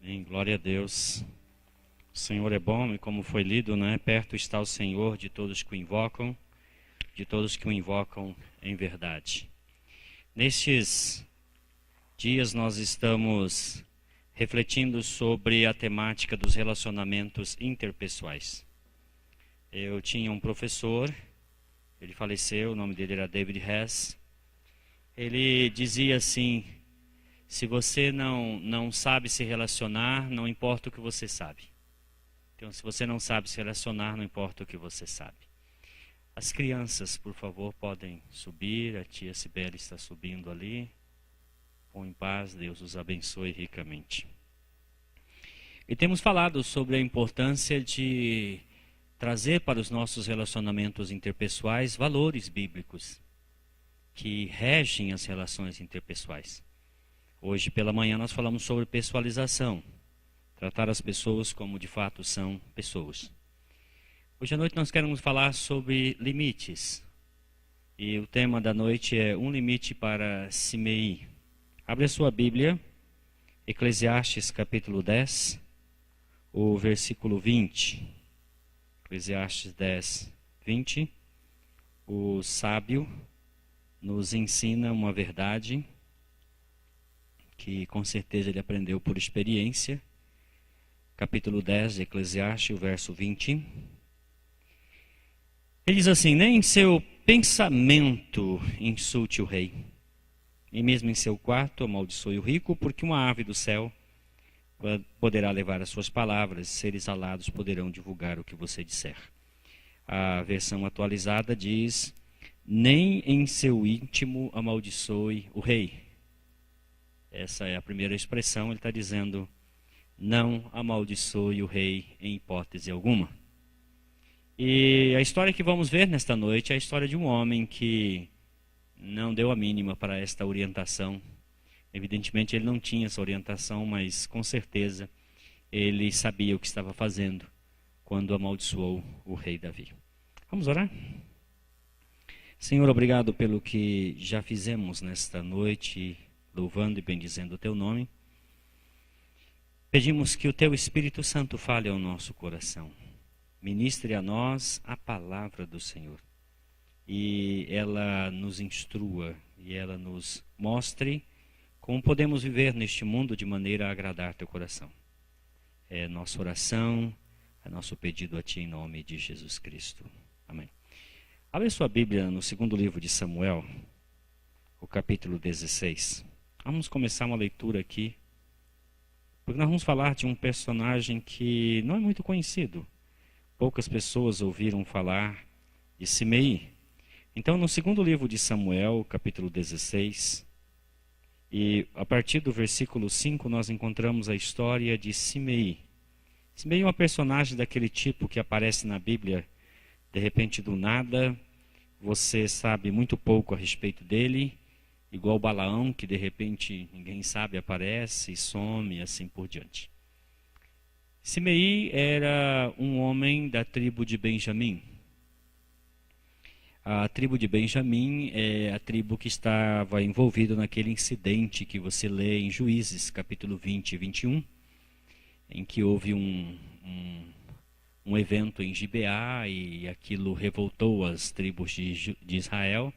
Amém. Glória a Deus. O Senhor é bom e, como foi lido, perto está o Senhor de todos que o invocam, em verdade. Nestes dias nós estamos refletindo sobre a temática dos relacionamentos interpessoais. Eu tinha um professor, ele faleceu, o nome dele era David Hess. Ele dizia assim: se você não sabe se relacionar, não importa o que você sabe. Então, se você não sabe se relacionar, não importa o que você sabe. As crianças, por favor, podem subir. A tia Cibele está subindo ali. Com em paz, Deus os abençoe ricamente. E temos falado sobre a importância de trazer para os nossos relacionamentos interpessoais valores bíblicos que regem as relações interpessoais. Hoje pela manhã nós falamos sobre pessoalização, tratar as pessoas como de fato são pessoas. Hoje à noite nós queremos falar sobre limites. E o tema da noite é um limite para Simei. Abre a sua Bíblia, Eclesiastes capítulo 10, o versículo 20. Eclesiastes 10, 20. O sábio nos ensina uma verdade que com certeza ele aprendeu por experiência. Capítulo 10 de Eclesiastes, o verso 20. Ele diz assim: nem em seu pensamento insulte o rei, e mesmo em seu quarto amaldiçoe o rico, porque uma ave do céu poderá levar as suas palavras, seres alados poderão divulgar o que você disser. A versão atualizada diz: nem em seu íntimo amaldiçoe o rei. Essa é a primeira expressão. Ele está dizendo: não amaldiçoe o rei em hipótese alguma. E a história que vamos ver nesta noite é a história de um homem que não deu a mínima para esta orientação. Evidentemente ele não tinha essa orientação, mas com certeza ele sabia o que estava fazendo quando amaldiçoou o rei Davi. Vamos orar? Senhor, obrigado pelo que já fizemos nesta noite, louvando e bendizendo o teu nome. Pedimos que o teu Espírito Santo fale ao nosso coração. Ministre a nós a palavra do Senhor. E ela nos instrua e ela nos mostre como podemos viver neste mundo de maneira a agradar teu coração. É nossa oração, é nosso pedido a ti em nome de Jesus Cristo. Amém. Abre sua Bíblia no segundo livro de Samuel, o capítulo 16. Vamos começar uma leitura aqui, porque nós vamos falar de um personagem que não é muito conhecido. Poucas pessoas ouviram falar de Simei. Então, no segundo livro de Samuel, capítulo 16, e a partir do versículo 5, nós encontramos a história de Simei. Simei é uma personagem daquele tipo que aparece na Bíblia, de repente do nada. Você sabe muito pouco a respeito dele, igual Balaão, que de repente ninguém sabe, aparece e some e assim por diante. Simei era um homem da tribo de Benjamim. A tribo de Benjamim é a tribo que estava envolvida naquele incidente que você lê em Juízes, capítulo 20 e 21, em que houve um evento em Gibeá e aquilo revoltou as tribos de Israel.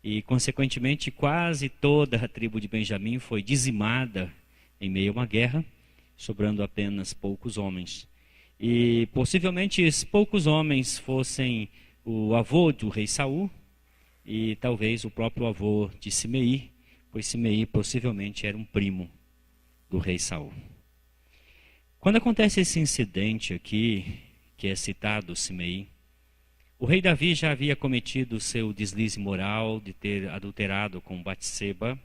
E, consequentemente, quase toda a tribo de Benjamim foi dizimada em meio a uma guerra, sobrando apenas poucos homens. E, possivelmente, esses poucos homens fossem o avô do rei Saul e talvez o próprio avô de Simei, pois Simei possivelmente era um primo do rei Saul. Quando acontece esse incidente aqui, que é citado Simei, o rei Davi já havia cometido o seu deslize moral de ter adulterado com Batseba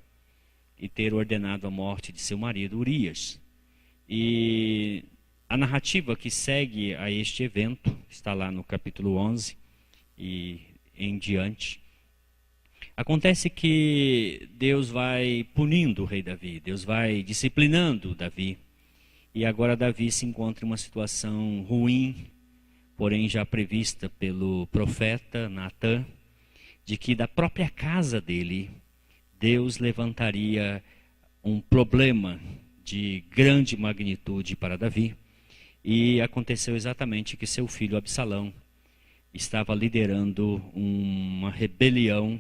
e ter ordenado a morte de seu marido Urias. E a narrativa que segue a este evento está lá no capítulo 11 e em diante. Acontece que Deus vai punindo o rei Davi, Deus vai disciplinando Davi. E agora Davi se encontra em uma situação ruim, porém já prevista pelo profeta Natã, de que da própria casa dele, Deus levantaria um problema de grande magnitude para Davi. E aconteceu exatamente que seu filho Absalão estava liderando uma rebelião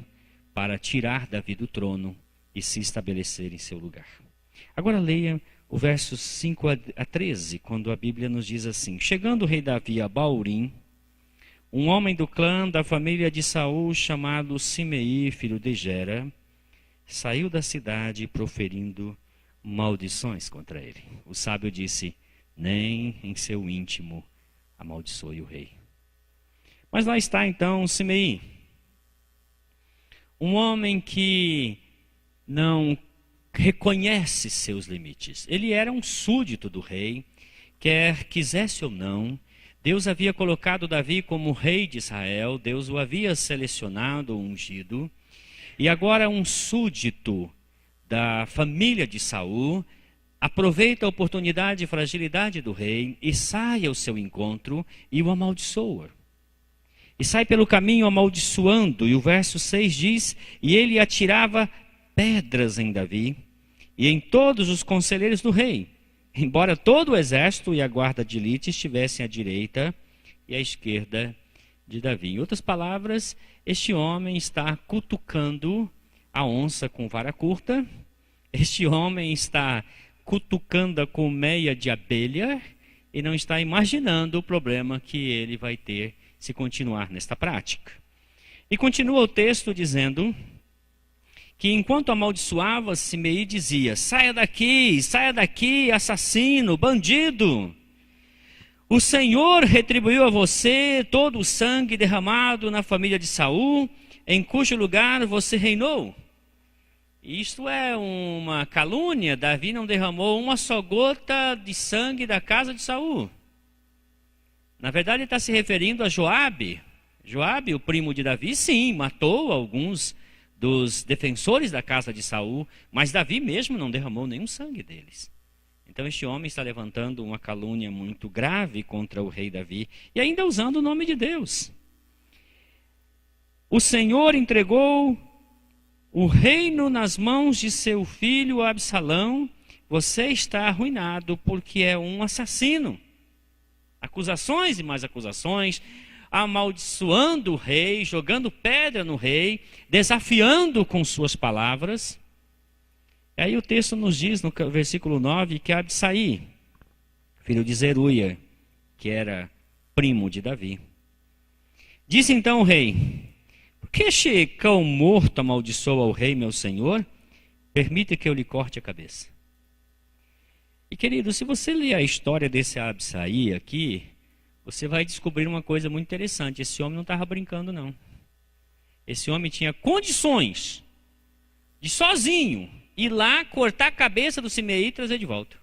para tirar Davi do trono e se estabelecer em seu lugar. Agora leia o versos 5 a 13, quando a Bíblia nos diz assim: Chegando o rei Davi a Baurim, um homem do clã da família de Saul, chamado Simei, filho de Gera, saiu da cidade proferindo maldições contra ele. O sábio disse: nem em seu íntimo amaldiçoe o rei. Mas lá está então Simei, um homem que não reconhece seus limites. Ele era um súdito do rei, quer quisesse ou não. Deus havia colocado Davi como rei de Israel, Deus o havia selecionado, ungido, e agora um súdito da família de Saul aproveita a oportunidade e fragilidade do rei e sai ao seu encontro e o amaldiçoa. E sai pelo caminho amaldiçoando, e o verso 6 diz: e ele atirava pedras em Davi e em todos os conselheiros do rei, embora todo o exército e a guarda de elite estivessem à direita e à esquerda de Davi. Em outras palavras, este homem está cutucando a onça com vara curta, este homem está cutucando a colmeia de abelha e não está imaginando o problema que ele vai ter se continuar nesta prática. E continua o texto dizendo que enquanto amaldiçoava, Simei dizia: saia daqui, assassino, bandido. O Senhor retribuiu a você todo o sangue derramado na família de Saul, em cujo lugar você reinou. Isto é uma calúnia. Davi não derramou uma só gota de sangue da casa de Saul. Na verdade, ele está se referindo a Joabe. Joabe, o primo de Davi, sim, matou alguns dos defensores da casa de Saul, mas Davi mesmo não derramou nenhum sangue deles. Então este homem está levantando uma calúnia muito grave contra o rei Davi, e ainda usando o nome de Deus. O Senhor entregou o reino nas mãos de seu filho Absalão. Você está arruinado porque é um assassino. Acusações e mais acusações, amaldiçoando o rei, jogando pedra no rei, desafiando com suas palavras. Aí o texto nos diz no versículo 9 que Absai, filho de Zeruia, que era primo de Davi, disse então o rei: por que este cão morto amaldiçoa o rei meu senhor? Permita que eu lhe corte a cabeça. E querido, se você ler a história desse Absai aqui, você vai descobrir uma coisa muito interessante. Esse homem não estava brincando, não. Esse homem tinha condições de sozinho ir lá, cortar a cabeça do Simei e trazer de volta.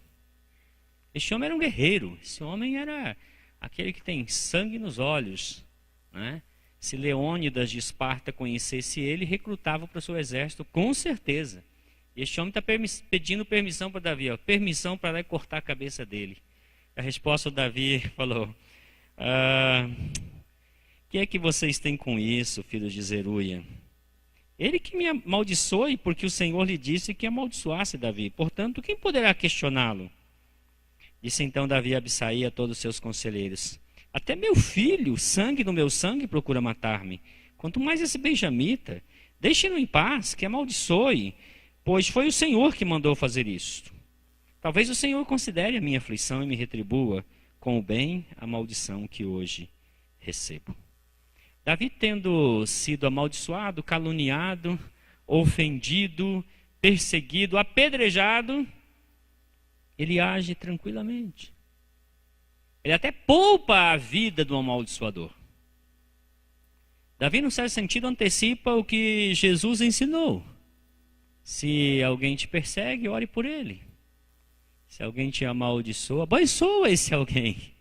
Esse homem era um guerreiro. Esse homem era aquele que tem sangue nos olhos, né? Se Leônidas de Esparta conhecesse ele, recrutava para o seu exército, com certeza. Este homem está pedindo permissão para Davi, permissão para lá e cortar a cabeça dele. A resposta do Davi falou: que é que vocês têm com isso, filhos de Zeruia? Ele que me amaldiçoe, porque o Senhor lhe disse que amaldiçoasse Davi. Portanto, quem poderá questioná-lo? Disse então Davi a Absai e a todos os seus conselheiros: até meu filho, sangue do meu sangue, procura matar-me. Quanto mais esse benjamita, deixe-no em paz, que amaldiçoe, pois foi o Senhor que mandou fazer isto. Talvez o Senhor considere a minha aflição e me retribua com o bem a maldição que hoje recebo. Davi, tendo sido amaldiçoado, caluniado, ofendido, perseguido, apedrejado, ele age tranquilamente. Ele até poupa a vida do amaldiçoador. Davi, no certo sentido, antecipa o que Jesus ensinou. Se alguém te persegue, ore por ele. Se alguém te amaldiçoa, abençoa esse alguém.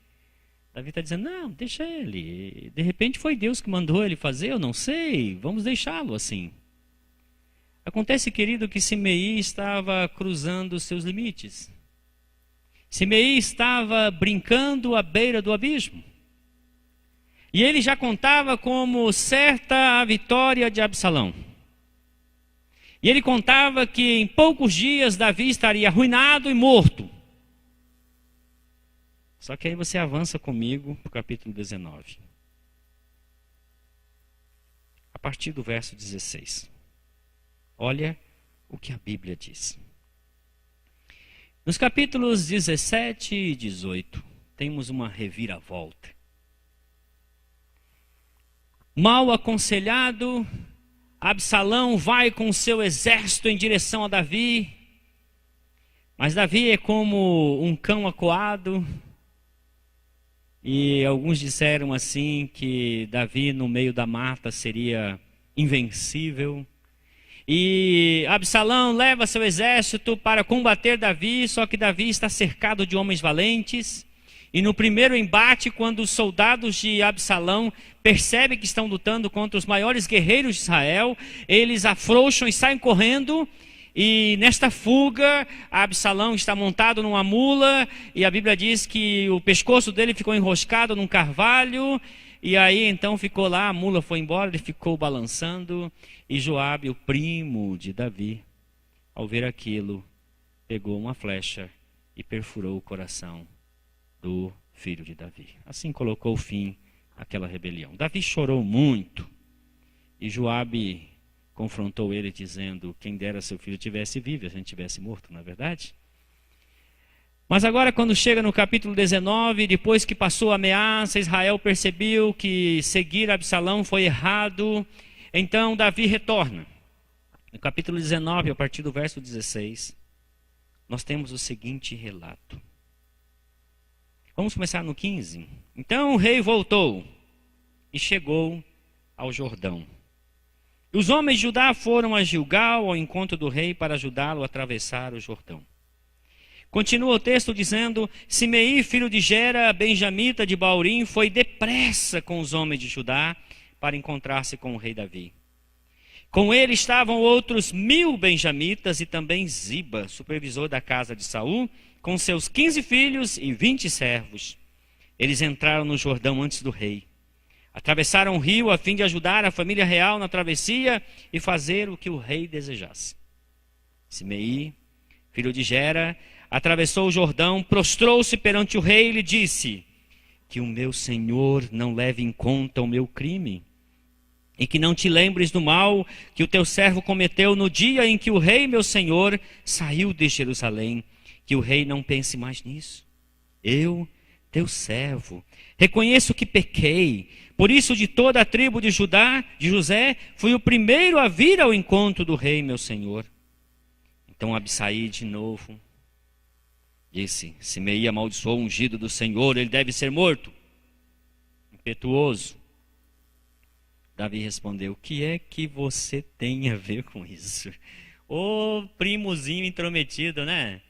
Davi está dizendo: não, deixa ele. De repente foi Deus que mandou ele fazer, eu não sei. Vamos deixá-lo assim. Acontece, querido, que Simei estava cruzando os seus limites. Simei estava brincando à beira do abismo. E ele já contava como certa a vitória de Absalão. E ele contava que em poucos dias Davi estaria arruinado e morto. Só que aí você avança comigo para o capítulo 19. A partir do verso 16. Olha o que a Bíblia diz. Nos capítulos 17 e 18, temos uma reviravolta. Mal aconselhado, Absalão vai com seu exército em direção a Davi. Mas Davi é como um cão acuado. E alguns disseram assim que Davi no meio da mata seria invencível. E Absalão leva seu exército para combater Davi, só que Davi está cercado de homens valentes. E no primeiro embate, quando os soldados de Absalão percebem que estão lutando contra os maiores guerreiros de Israel, eles afrouxam e saem correndo. E nesta fuga, Absalão está montado numa mula, e a Bíblia diz que o pescoço dele ficou enroscado num carvalho, e aí então ficou lá, a mula foi embora, ele ficou balançando, e Joabe, o primo de Davi, ao ver aquilo, pegou uma flecha e perfurou o coração do filho de Davi. Assim colocou fim àquela rebelião. Davi chorou muito, e Joabe confrontou ele dizendo: quem dera seu filho tivesse vivo, a gente tivesse morto, não é verdade? Mas agora, quando chega no capítulo 19, depois que passou a ameaça, Israel percebeu que seguir Absalão foi errado. Então Davi retorna. No capítulo 19, a partir do verso 16, nós temos o seguinte relato. Vamos começar no 15. Então o rei voltou e chegou ao Jordão. Os homens de Judá foram a Gilgal ao encontro do rei para ajudá-lo a atravessar o Jordão. Continua o texto dizendo: Simei, filho de Gera, benjamita de Baurim, foi depressa com os homens de Judá para encontrar-se com o rei Davi. Com ele estavam outros 1000 benjamitas e também Ziba, supervisor da casa de Saul, com seus 15 filhos e 20 servos. Eles entraram no Jordão antes do rei. Atravessaram o rio a fim de ajudar a família real na travessia e fazer o que o rei desejasse. Simei, filho de Gera, atravessou o Jordão, prostrou-se perante o rei e lhe disse: que o meu senhor não leve em conta o meu crime, e que não te lembres do mal que o teu servo cometeu no dia em que o rei, meu senhor, saiu de Jerusalém, que o rei não pense mais nisso. Eu, teu servo, reconheço que pequei, por isso de toda a tribo de Judá, de José, fui o primeiro a vir ao encontro do rei, meu senhor. Então Abisai de novo disse: Simei amaldiçoou o ungido do Senhor, ele deve ser morto. Impetuoso. Davi respondeu: o que é que você tem a ver com isso? Ô primozinho intrometido, né?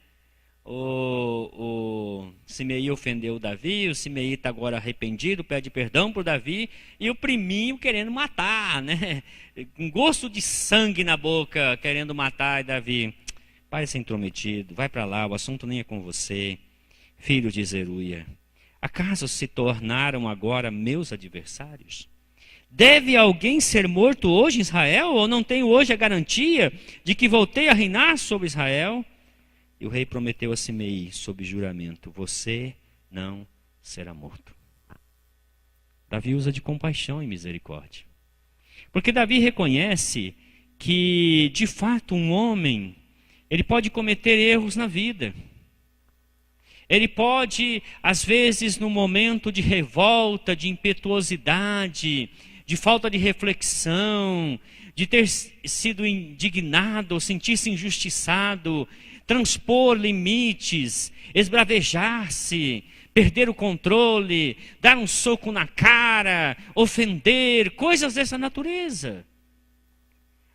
O Simei ofendeu Davi, o Simei está agora arrependido, pede perdão por Davi, e o priminho querendo matar, né? Com gosto de sangue na boca, querendo matar Davi. Pare ser intrometido, vai para lá, o assunto nem é com você. Filho de Zeruia, acaso se tornaram agora meus adversários? Deve alguém ser morto hoje em Israel, ou não tenho hoje a garantia de que voltei a reinar sobre Israel? E o rei prometeu a Simei, sob juramento: você não será morto. Davi usa de compaixão e misericórdia. Porque Davi reconhece que, de fato, um homem, ele pode cometer erros na vida. Ele pode, às vezes, no momento de revolta, de impetuosidade, de falta de reflexão, de ter sido indignado ou sentir-se injustiçado, transpor limites, esbravejar-se, perder o controle, dar um soco na cara, ofender, coisas dessa natureza.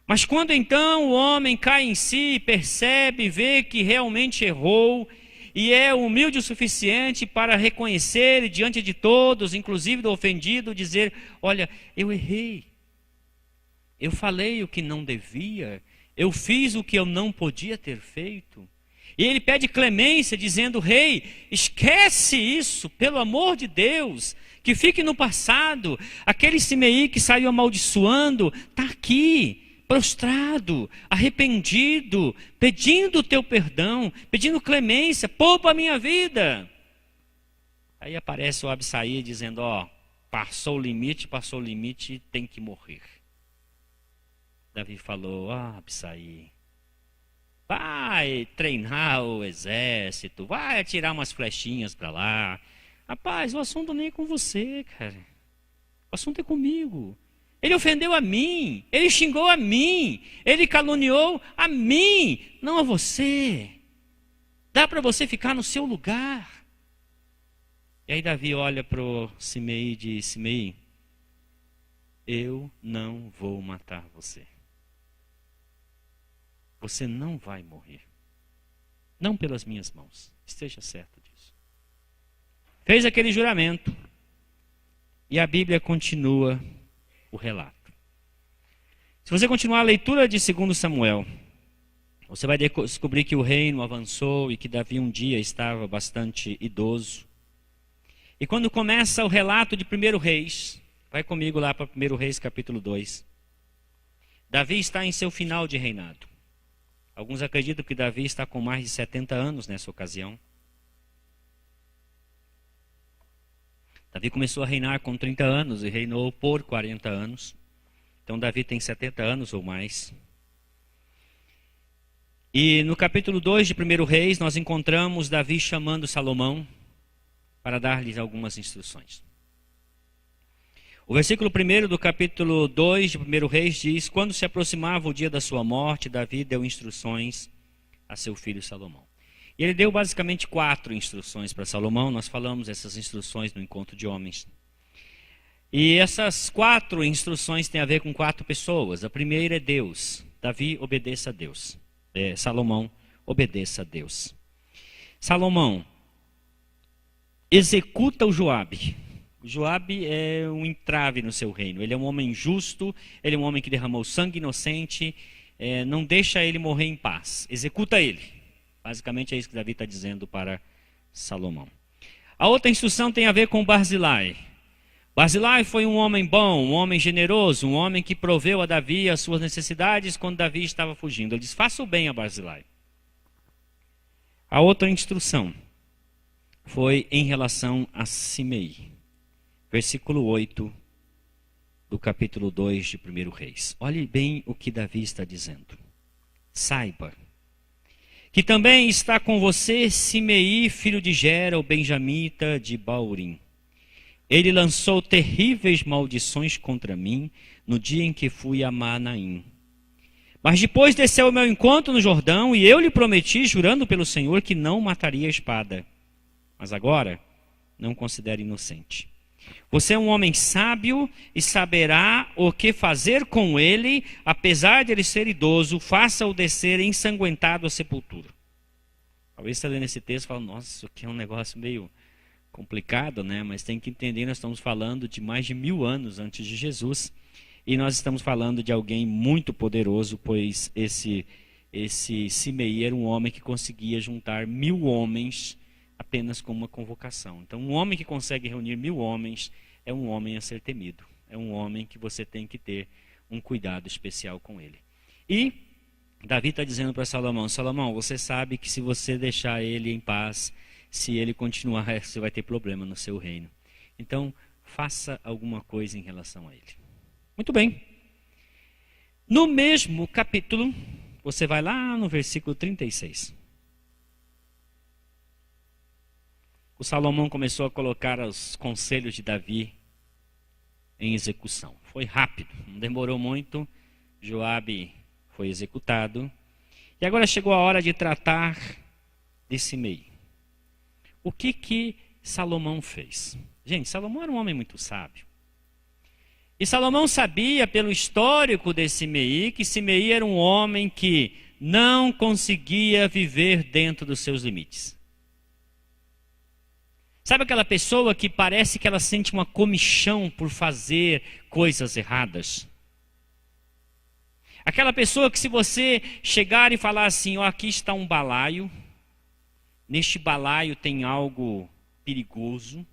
Mas quando então o homem cai em si, percebe, vê que realmente errou, e é humilde o suficiente para reconhecer diante de todos, inclusive do ofendido, dizer: olha, eu errei, eu falei o que não devia, eu fiz o que eu não podia ter feito. E ele pede clemência, dizendo: rei, esquece isso, pelo amor de Deus, que fique no passado. Aquele Simei que saiu amaldiçoando está aqui, prostrado, arrependido, pedindo o teu perdão, pedindo clemência, poupa a minha vida. Aí aparece o Absaí dizendo, ó, passou o limite, tem que morrer. Davi falou, Absaí, vai treinar o exército, vai atirar umas flechinhas para lá. Rapaz, o assunto nem é com você, cara. O assunto é comigo. Ele ofendeu a mim, ele xingou a mim, ele caluniou a mim, não a você. Dá para você ficar no seu lugar. E aí Davi olha para o Simei e diz, Simei, eu não vou matar você. Você não vai morrer. Não pelas minhas mãos. Esteja certo disso. Fez aquele juramento. E a Bíblia continua o relato. Se você continuar a leitura de 2 Samuel, você vai descobrir que o reino avançou e que Davi um dia estava bastante idoso. E quando começa o relato de 1 Reis, vai comigo lá para 1 Reis capítulo 2. Davi está em seu final de reinado. Alguns acreditam que Davi está com mais de 70 anos nessa ocasião. Davi começou a reinar com 30 anos e reinou por 40 anos. Então Davi tem 70 anos ou mais. E no capítulo 2 de 1 Reis, nós encontramos Davi chamando Salomão para dar-lhes algumas instruções. O versículo 1 do capítulo 2 de 1 Reis diz, quando se aproximava o dia da sua morte, Davi deu instruções a seu filho Salomão. E ele deu basicamente 4 instruções para Salomão. Nós falamos essas instruções no encontro de homens. E essas 4 instruções têm a ver com 4 pessoas. A primeira é Deus. Davi, obedeça a Deus. Salomão, obedeça a Deus. Salomão, executa o Joabe. O Joabe é um entrave no seu reino. Ele é um homem justo, ele é um homem que derramou sangue inocente. Não deixa ele morrer em paz. Executa ele. Basicamente é isso que Davi está dizendo para Salomão. A outra instrução tem a ver com Barzilai. Barzilai foi um homem bom, um homem generoso, um homem que proveu a Davi as suas necessidades quando Davi estava fugindo. Ele diz, faça o bem a Barzilai. A outra instrução foi em relação a Simei. Versículo 8 do capítulo 2 de 1 Reis. Olhe bem o que Davi está dizendo. Saiba que também está com você Simei, filho de Gera, o benjamita de Baurim. Ele lançou terríveis maldições contra mim no dia em que fui a Manaim. Mas depois desceu ao meu encontro no Jordão e eu lhe prometi, jurando pelo Senhor, que não mataria a espada. Mas agora, não considere inocente. Você é um homem sábio e saberá o que fazer com ele, apesar de ele ser idoso, faça-o descer ensanguentado à sepultura. Talvez você lendo esse texto e fale, nossa, isso aqui é um negócio meio complicado, né? Mas tem que entender, nós estamos falando de mais de 1000 anos antes de Jesus, e nós estamos falando de alguém muito poderoso, pois esse Simei era um homem que conseguia juntar 1000 homens apenas com uma convocação. Então, um homem que consegue reunir 1000 homens é um homem a ser temido. É um homem que você tem que ter um cuidado especial com ele. E Davi está dizendo para Salomão, Salomão, você sabe que se você deixar ele em paz, se ele continuar, você vai ter problema no seu reino. Então, faça alguma coisa em relação a ele. Muito bem. No mesmo capítulo, você vai lá no versículo 36. O Salomão começou a colocar os conselhos de Davi em execução. Foi rápido, não demorou muito. Joabe foi executado. E agora chegou a hora de tratar de Simei. O que Salomão fez? Gente, Salomão era um homem muito sábio. E Salomão sabia, pelo histórico de Simei, que Simei era um homem que não conseguia viver dentro dos seus limites. Sabe aquela pessoa que parece que ela sente uma comichão por fazer coisas erradas? Aquela pessoa que se você chegar e falar assim, ó, aqui está um balaio, neste balaio tem algo perigoso,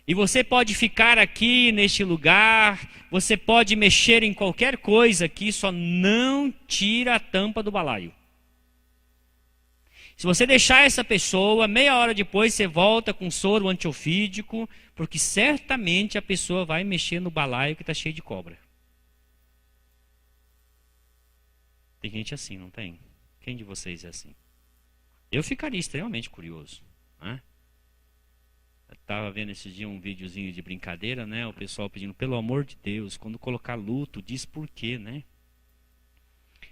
E você pode ficar aqui neste lugar, você pode mexer em qualquer coisa aqui, só não tira a tampa do balaio. Se você deixar essa pessoa, meia hora depois você volta com soro antiofídico, porque certamente a pessoa vai mexer no balaio que está cheio de cobra. Tem gente assim, não tem? Quem de vocês é assim? Eu ficaria extremamente curioso, né? Eu estava vendo esse dia um videozinho de brincadeira, né? O pessoal pedindo, pelo amor de Deus, quando colocar luto, diz por quê, né?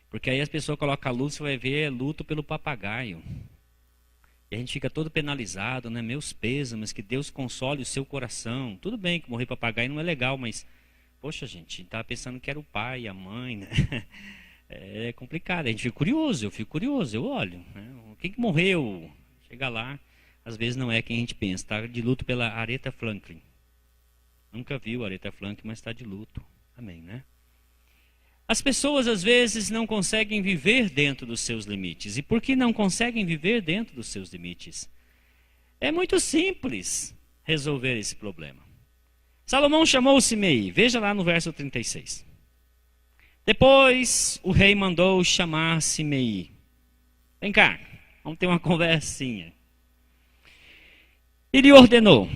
Porque aí as pessoas colocam luto, você vai ver, é luto pelo papagaio. E a gente fica todo penalizado, né? Meus pêsames, que Deus console o seu coração. Tudo bem que morrer papagaio não é legal, mas, poxa, gente, estava pensando que era o pai, a mãe, né? É complicado, a gente fica curioso, eu fico curioso, eu olho, né? Quem que morreu? Chega lá, às vezes não é quem a gente pensa, está de luto pela Aretha Franklin. Nunca viu a Aretha Franklin, mas está de luto. Amém, né? As pessoas às vezes não conseguem viver dentro dos seus limites. E por que não conseguem viver dentro dos seus limites? É muito simples resolver esse problema. Salomão chamou Simei, veja lá no verso 36. Depois o rei mandou chamar Simei. Vem cá, vamos ter uma conversinha. Ele ordenou: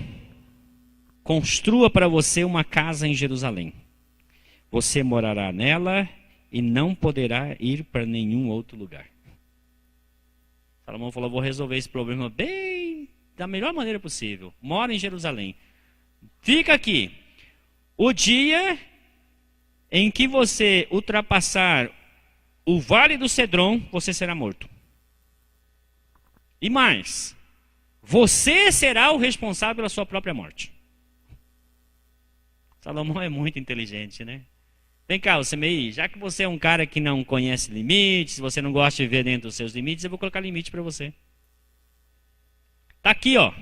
construa para você uma casa em Jerusalém. Você morará nela e não poderá ir para nenhum outro lugar. Salomão falou, vou resolver esse problema bem, da melhor maneira possível. Mora em Jerusalém. Fica aqui. O dia em que você ultrapassar o Vale do Cedron, você será morto. E mais, você será o responsável pela sua própria morte. Salomão é muito inteligente, né? Vem cá, Simei, já que você é um cara que não conhece limites, você não gosta de viver dentro dos seus limites, eu vou colocar limite para você. Está aqui, ó.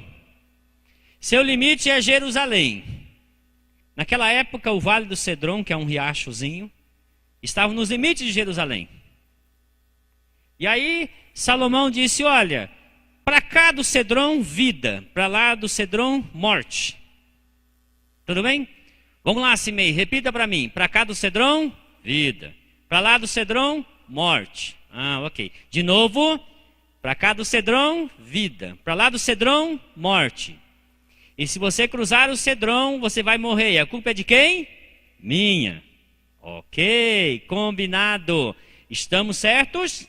Seu limite é Jerusalém. Naquela época, o Vale do Cedron, que é um riachozinho, estava nos limites de Jerusalém. E aí, Salomão disse, olha, para cá do Cedron, vida. Para lá do Cedron, morte. Tudo bem? Vamos lá, Simei, repita para mim. Para cá do Cedron, vida. Para lá do Cedron, morte. Ah, ok. De novo, para cá do Cedron, vida. Para lá do Cedron, morte. E se você cruzar o Cedron, você vai morrer. E a culpa é de quem? Minha. Ok, combinado. Estamos certos?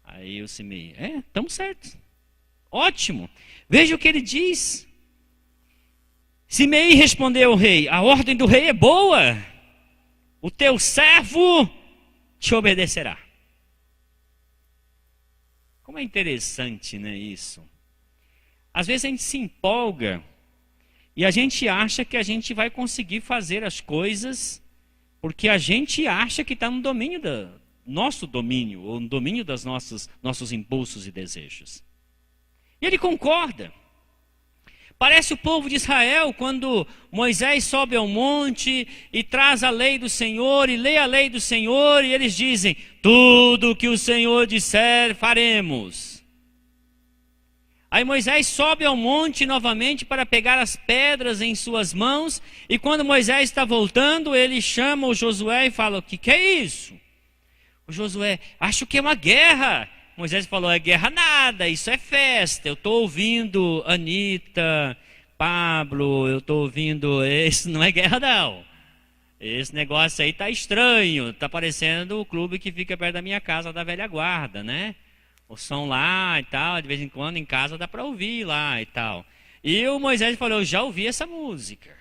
Aí o Simei, estamos certos. Ótimo. Veja o que ele diz. Simei respondeu ao rei, a ordem do rei é boa, o teu servo te obedecerá. Como é interessante, né, isso? Às vezes a gente se empolga e a gente acha que a gente vai conseguir fazer as coisas porque a gente acha que está no domínio nosso domínio, ou no domínio dos nossos impulsos e desejos. E ele concorda. Parece o povo de Israel quando Moisés sobe ao monte e traz a lei do Senhor e lê a lei do Senhor e eles dizem, tudo que o Senhor disser faremos. Aí Moisés sobe ao monte novamente para pegar as pedras em suas mãos e quando Moisés está voltando ele chama o Josué e fala, o que é isso? O Josué, acho que é uma guerra. Moisés falou, é guerra nada, isso é festa. Eu estou ouvindo Anitta, Pablo, eu estou ouvindo, isso não é guerra não. Esse negócio aí está estranho, está parecendo o clube que fica perto da minha casa, da velha guarda, né? O som lá e tal, de vez em quando em casa dá para ouvir lá e tal. E o Moisés falou, eu já ouvi essa música.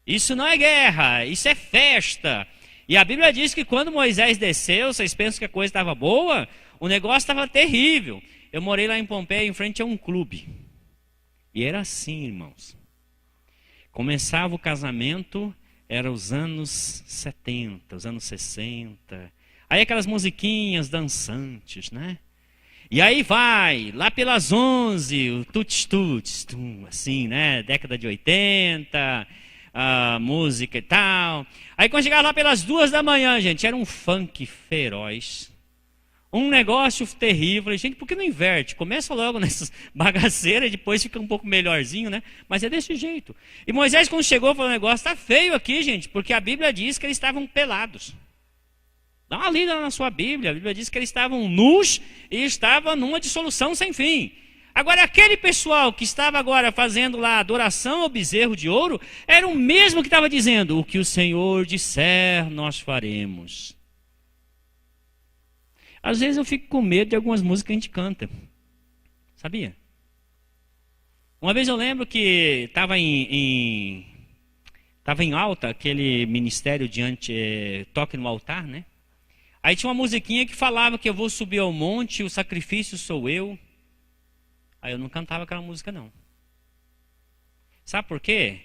Isso não é guerra, isso é festa. E a Bíblia diz que quando Moisés desceu, vocês pensam que a coisa estava boa? O negócio estava terrível. Eu morei lá em Pompeia, em frente a um clube. E era assim, irmãos. Começava o casamento, era os anos 70, os anos 60. Aí aquelas musiquinhas dançantes, né? E aí vai, lá pelas 11, o tuts-tuts, assim, né? Década de 80, a música e tal. Aí quando chegava lá pelas 2 da manhã, gente, era um funk feroz. Um negócio terrível. Falei, gente, por que não inverte? Começa logo nessas bagaceiras e depois fica um pouco melhorzinho, né? Mas é desse jeito. E Moisés, quando chegou, falou: o negócio está feio aqui, gente, porque a Bíblia diz que eles estavam pelados. Dá uma lida na sua Bíblia. A Bíblia diz que eles estavam nus e estavam numa dissolução sem fim. Agora, aquele pessoal que estava agora fazendo lá adoração ao bezerro de ouro, era o mesmo que estava dizendo: o que o Senhor disser, nós faremos. Às vezes eu fico com medo de algumas músicas que a gente canta. Sabia? Uma vez eu lembro que estava em alta aquele ministério toque no altar, né? Aí tinha uma musiquinha que falava que eu vou subir ao monte, o sacrifício sou eu. Aí eu não cantava aquela música, não. Sabe por quê?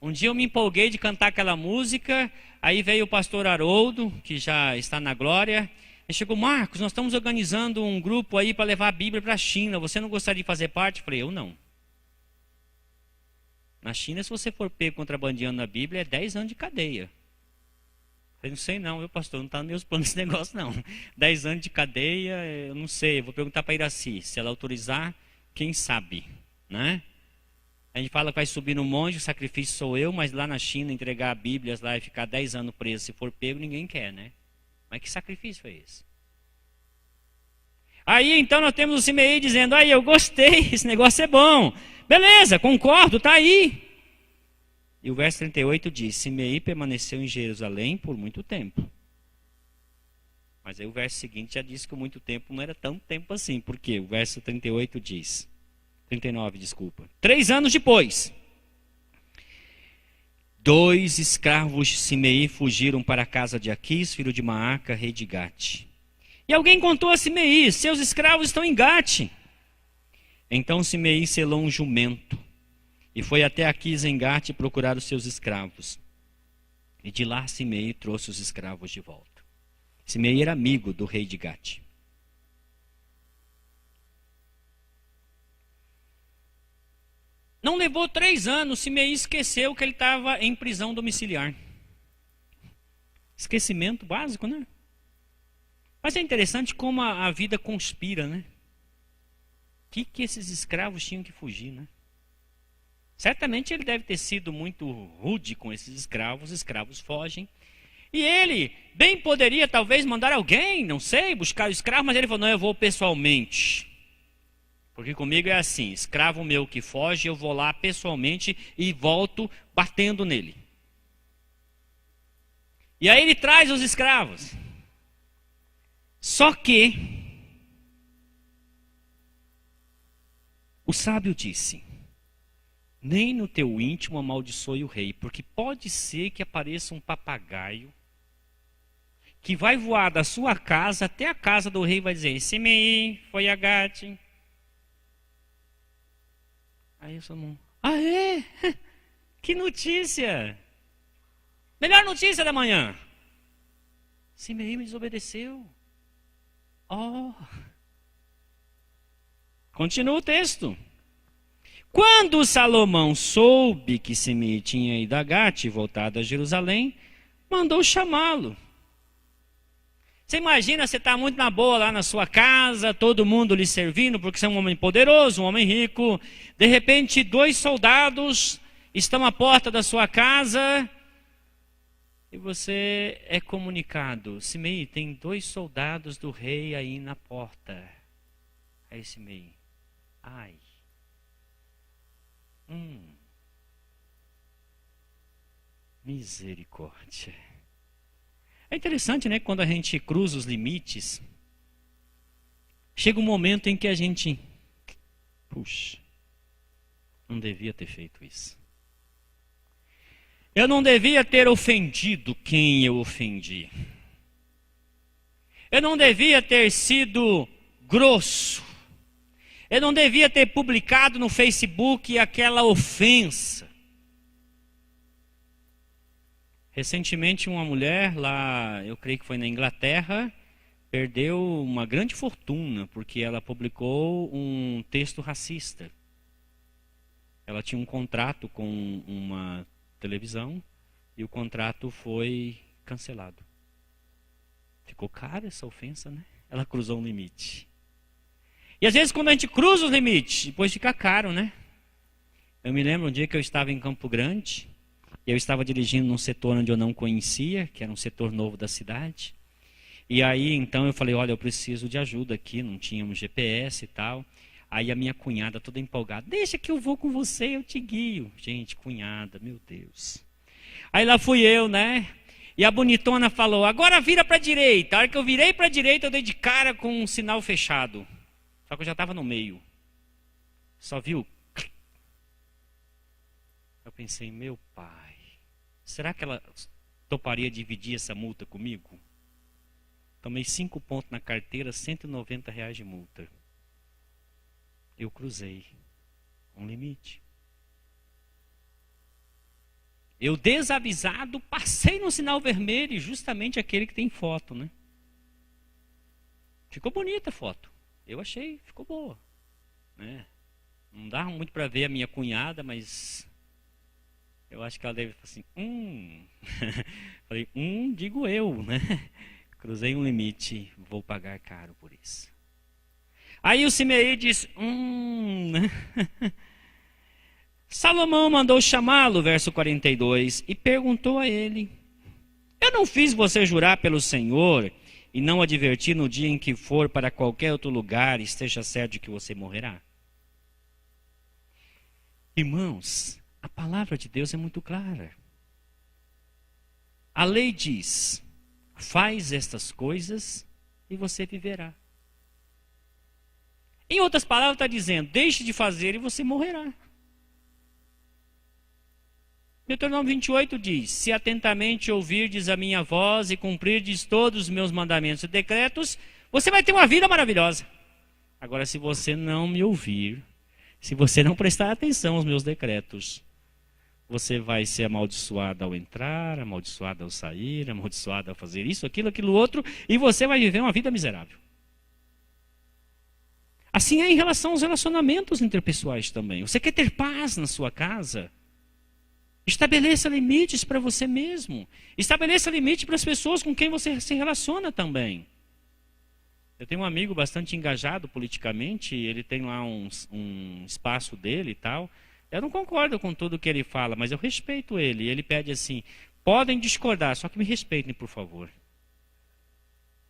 Um dia eu me empolguei de cantar aquela música, aí veio o pastor Haroldo, que já está na glória. Ele chegou: Marcos, nós estamos organizando um grupo aí para levar a Bíblia para a China. Você não gostaria de fazer parte? Eu falei: eu não. Na China, se você for pego contrabandeando a Bíblia, é 10 anos de cadeia. Eu falei: não sei não, meu pastor, não está nos meus planos esse negócio não. 10 anos de cadeia, eu não sei. Eu vou perguntar para a Iraci, se ela autorizar, quem sabe, né? A gente fala que vai subir no monte, o sacrifício sou eu, mas lá na China, entregar a Bíblia lá e ficar 10 anos preso, se for pego, ninguém quer, né? Mas que sacrifício foi esse? Aí então nós temos o Simei dizendo: aí eu gostei, esse negócio é bom. Beleza, concordo, está aí. E o verso 38 diz: Simei permaneceu em Jerusalém por muito tempo. Mas aí o verso seguinte já diz que muito tempo não era tanto tempo assim. Por quê? O verso 38 diz, 39, desculpa. 3 anos depois, 2 escravos de Simei fugiram para a casa de Aquis, filho de Maaca, rei de Gate. E alguém contou a Simei: seus escravos estão em Gate. Então Simei selou um jumento e foi até Aquis em Gate procurar os seus escravos. E de lá Simei trouxe os escravos de volta. Simei era amigo do rei de Gate. Não levou 3 anos, Simei esqueceu que ele estava em prisão domiciliar. Esquecimento básico, né? Mas é interessante como a vida conspira, né? O que esses escravos tinham que fugir, né? Certamente ele deve ter sido muito rude com esses escravos. Os escravos fogem. E ele bem poderia talvez mandar alguém, não sei, buscar o escravo, mas ele falou: não, eu vou pessoalmente. Porque comigo é assim: escravo meu que foge, eu vou lá pessoalmente e volto batendo nele. E aí ele traz os escravos. Só que o sábio disse: nem no teu íntimo amaldiçoe o rei, porque pode ser que apareça um papagaio que vai voar da sua casa até a casa do rei e vai dizer: Simei, foi a Gate. Aí o Salomão: ah, é? Que notícia! Melhor notícia da manhã. Simei me desobedeceu. Oh. Continua o texto. Quando Salomão soube que Simei tinha ido a Gate e voltado a Jerusalém, mandou chamá-lo. Você imagina, você está muito na boa lá na sua casa, todo mundo lhe servindo, porque você é um homem poderoso, um homem rico. De repente, 2 soldados estão à porta da sua casa e você é comunicado: Simei, tem 2 soldados do rei aí na porta. Aí Simei: ai. Misericórdia. É interessante, né? Quando a gente cruza os limites, chega um momento em que a gente: puxa, não devia ter feito isso. Eu não devia ter ofendido quem eu ofendi. Eu não devia ter sido grosso. Eu não devia ter publicado no Facebook aquela ofensa. Recentemente uma mulher lá, eu creio que foi na Inglaterra, perdeu uma grande fortuna porque ela publicou um texto racista. Ela tinha um contrato com uma televisão e o contrato foi cancelado. Ficou cara essa ofensa, né? ela cruzou um limite. E às vezes quando a gente cruza os limites, depois fica caro, né? Eu me lembro um dia que eu estava em Campo Grande, e eu estava dirigindo num setor onde eu não conhecia, que era um setor novo da cidade. E aí então eu falei, olha, eu preciso de ajuda aqui, não tínhamos GPS e tal. Aí a minha cunhada toda empolgada, deixa que eu vou com você, eu te guio. Gente, cunhada, meu Deus. Aí lá fui eu, né? E a bonitona falou, agora vira para a direita. A hora que eu virei para a direita, eu dei de cara com um sinal fechado. Só que eu já estava no meio. Só viu? Eu pensei, meu pai, será que ela toparia dividir essa multa comigo? Tomei 5 pontos na carteira, R$190 de multa. Eu cruzei um limite. Eu, desavisado, passei no sinal vermelho, justamente aquele que tem foto, né? Ficou bonita a foto. Eu achei, ficou boa. Né? Não dava muito para ver a minha cunhada, mas eu acho que ela deve falar assim, Falei, digo eu, né? Cruzei um limite, vou pagar caro por isso. Aí o Simei diz, né? Salomão mandou chamá-lo, verso 42, e perguntou a ele, eu não fiz você jurar pelo Senhor e não advertir no dia em que for para qualquer outro lugar, esteja certo de que você morrerá? Irmãos, a palavra de Deus é muito clara. A lei diz, faz estas coisas e você viverá. Em outras palavras, está dizendo, deixe de fazer e você morrerá. Deuteronômio 28 diz, se atentamente ouvirdes a minha voz e cumprirdes todos os meus mandamentos e decretos, você vai ter uma vida maravilhosa. Agora, se você não me ouvir, se você não prestar atenção aos meus decretos, você vai ser amaldiçoado ao entrar, amaldiçoado ao sair, amaldiçoado ao fazer isso, aquilo outro, e você vai viver uma vida miserável. Assim é em relação aos relacionamentos interpessoais também. Você quer ter paz na sua casa? Estabeleça limites para você mesmo. Estabeleça limites para as pessoas com quem você se relaciona também. Eu tenho um amigo bastante engajado politicamente, ele tem lá um espaço dele e tal. Eu não concordo com tudo que ele fala, mas eu respeito ele. Ele pede assim, podem discordar, só que me respeitem, por favor.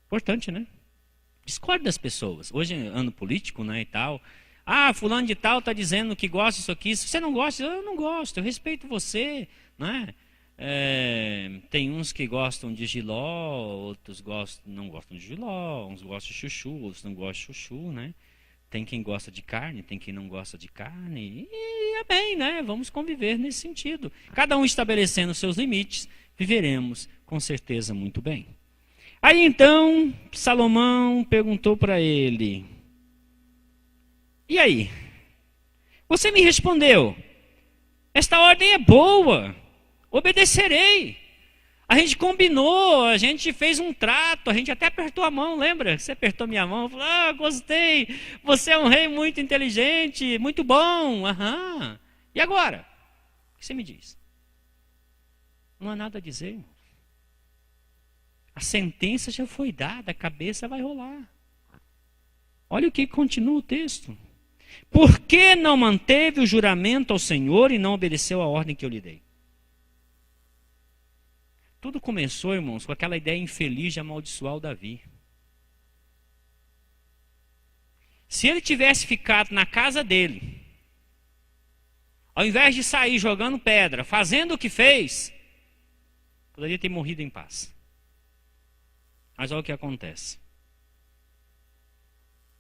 Importante, né? Discorde das pessoas. Hoje é ano político, né, e tal. Ah, fulano de tal está dizendo que gosta disso aqui. Se você não gosta, eu não gosto, eu respeito você, né? Tem uns que gostam de jiló, outros não gostam de jiló, uns gostam de chuchu, outros não gostam de chuchu, né? Tem quem gosta de carne, tem quem não gosta de carne, e é bem, né? Vamos conviver nesse sentido. Cada um estabelecendo seus limites, viveremos com certeza muito bem. Aí então, Salomão perguntou para ele, e aí? Você me respondeu, esta ordem é boa, obedecerei. A gente combinou, a gente fez um trato, a gente até apertou a mão, lembra? Você apertou minha mão, falou, gostei, você é um rei muito inteligente, muito bom, aham. E agora? O que você me diz? Não há nada a dizer, irmão. A sentença já foi dada, a cabeça vai rolar. Olha o que continua o texto. Por que não manteve o juramento ao Senhor e não obedeceu a ordem que eu lhe dei? Tudo começou, irmãos, com aquela ideia infeliz de amaldiçoar o Davi. Se ele tivesse ficado na casa dele, ao invés de sair jogando pedra, fazendo o que fez, poderia ter morrido em paz. Mas olha o que acontece.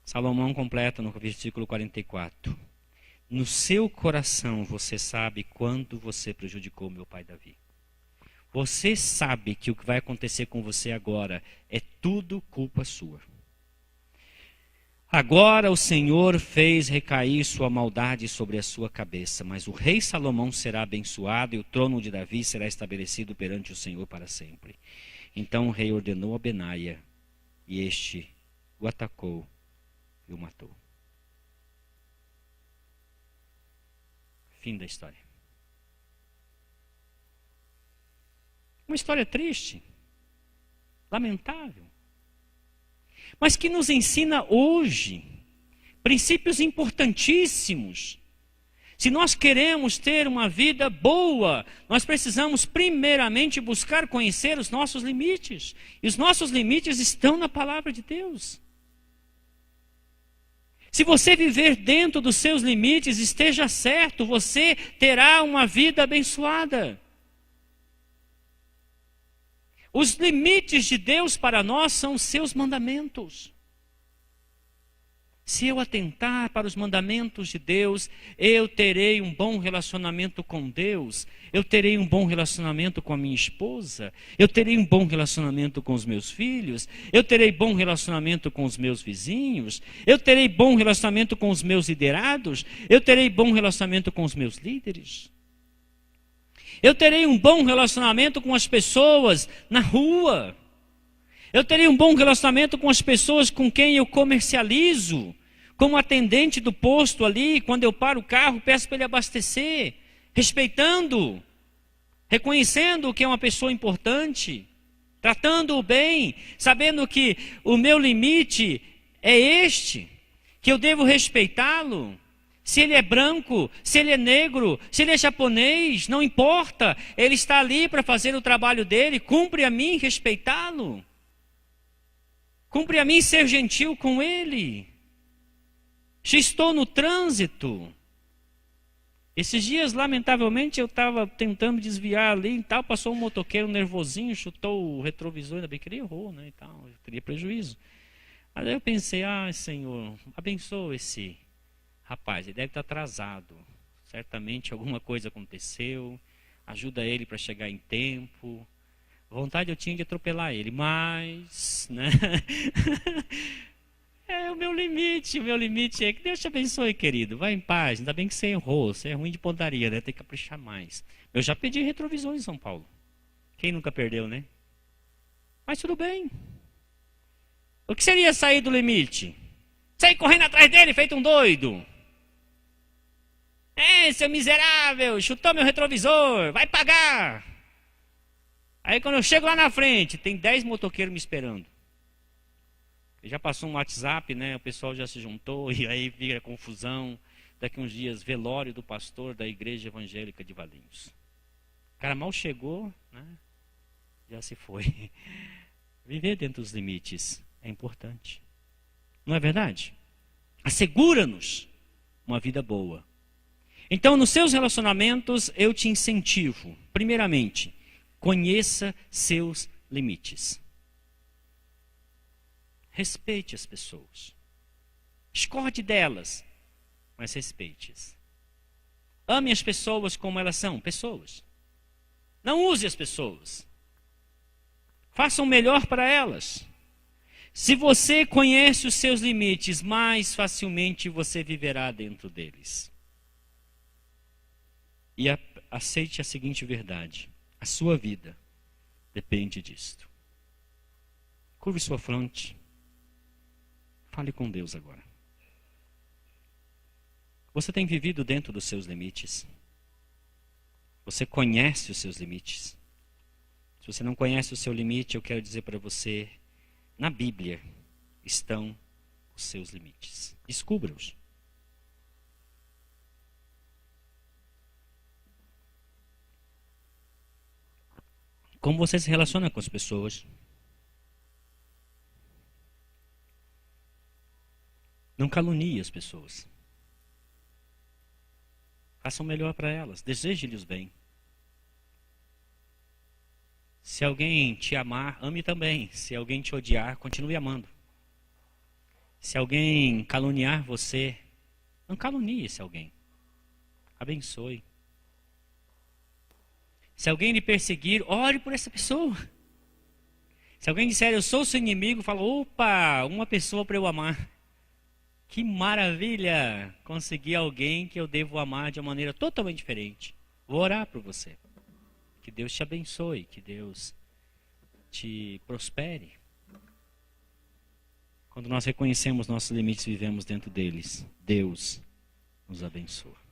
Salomão completa no versículo 44. No seu coração você sabe quando você prejudicou meu pai Davi. Você sabe que o que vai acontecer com você agora é tudo culpa sua. Agora o Senhor fez recair sua maldade sobre a sua cabeça, mas o rei Salomão será abençoado e o trono de Davi será estabelecido perante o Senhor para sempre. Então o rei ordenou a Benaia, e este o atacou e o matou. Fim da história. Uma história triste, lamentável. mas que nos ensina hoje princípios importantíssimos. Se nós queremos ter uma vida boa, nós precisamos primeiramente buscar conhecer os nossos limites. E os nossos limites estão na palavra de Deus. Se você viver dentro dos seus limites, esteja certo, você terá uma vida abençoada. Os limites de Deus para nós são os seus mandamentos. Se eu atentar para os mandamentos de Deus, eu terei um bom relacionamento com Deus, eu terei um bom relacionamento com a minha esposa, eu terei um bom relacionamento com os meus filhos, eu terei bom relacionamento com os meus vizinhos, eu terei bom relacionamento com os meus liderados, eu terei bom relacionamento com os meus líderes. Eu terei um bom relacionamento com as pessoas na rua. Eu terei um bom relacionamento com as pessoas com quem eu comercializo, como atendente do posto ali, quando eu paro o carro, peço para ele abastecer, respeitando, reconhecendo que é uma pessoa importante, tratando-o bem, sabendo que o meu limite é este, que eu devo respeitá-lo. Se ele é branco, se ele é negro, se ele é japonês, não importa, ele está ali para fazer o trabalho dele, cumpre a mim respeitá-lo. Cumpre a mim ser gentil com ele. Se estou no trânsito. Esses dias, lamentavelmente, eu estava tentando desviar ali e tal, passou um motoqueiro nervosinho, chutou o retrovisor, ainda bem que ele errou, né, e tal, eu teria prejuízo. Mas aí eu pensei, Senhor, abençoa esse rapaz, ele deve estar atrasado. Certamente alguma coisa aconteceu, ajuda ele para chegar em tempo. Vontade eu tinha de atropelar ele, mas, né? É o meu limite é que Deus te abençoe, querido. Vai em paz, ainda bem que você errou, você é ruim de pontaria, né? Tem que caprichar mais. Eu já pedi retrovisor em São Paulo. Quem nunca perdeu, né? Mas tudo bem. O que seria sair do limite? Sair correndo atrás dele, feito um doido. Seu miserável, chutou meu retrovisor, vai pagar. Aí quando eu chego lá na frente, tem 10 motoqueiros me esperando. Já passou um WhatsApp, né? O pessoal já se juntou e aí vira confusão. Daqui uns dias, velório do pastor da igreja evangélica de Valinhos. O cara mal chegou, né? Já se foi. Viver dentro dos limites é importante. Não é verdade? Assegura-nos uma vida boa. Então, nos seus relacionamentos, eu te incentivo, primeiramente, conheça seus limites. Respeite as pessoas. Discorde delas, mas respeite-as. Ame as pessoas como elas são, pessoas. Não use as pessoas. Faça o melhor para elas. Se você conhece os seus limites, mais facilmente você viverá dentro deles. E aceite a seguinte verdade. A sua vida depende disto. Curve sua fronte. Fale com Deus agora. Você tem vivido dentro dos seus limites? Você conhece os seus limites? Se você não conhece o seu limite, eu quero dizer para você, na Bíblia estão os seus limites. Descubra-os. Como você se relaciona com as pessoas? Não calunie as pessoas. Faça o melhor para elas. Deseje-lhes bem. Se alguém te amar, ame também. Se alguém te odiar, continue amando. Se alguém caluniar você, não calunie esse alguém. Abençoe. Se alguém lhe perseguir, ore por essa pessoa. Se alguém disser, eu sou seu inimigo, fala, opa, uma pessoa para eu amar. Que maravilha conseguir alguém que eu devo amar de uma maneira totalmente diferente. Vou orar por você. Que Deus te abençoe, que Deus te prospere. Quando nós reconhecemos nossos limites e vivemos dentro deles, Deus nos abençoa.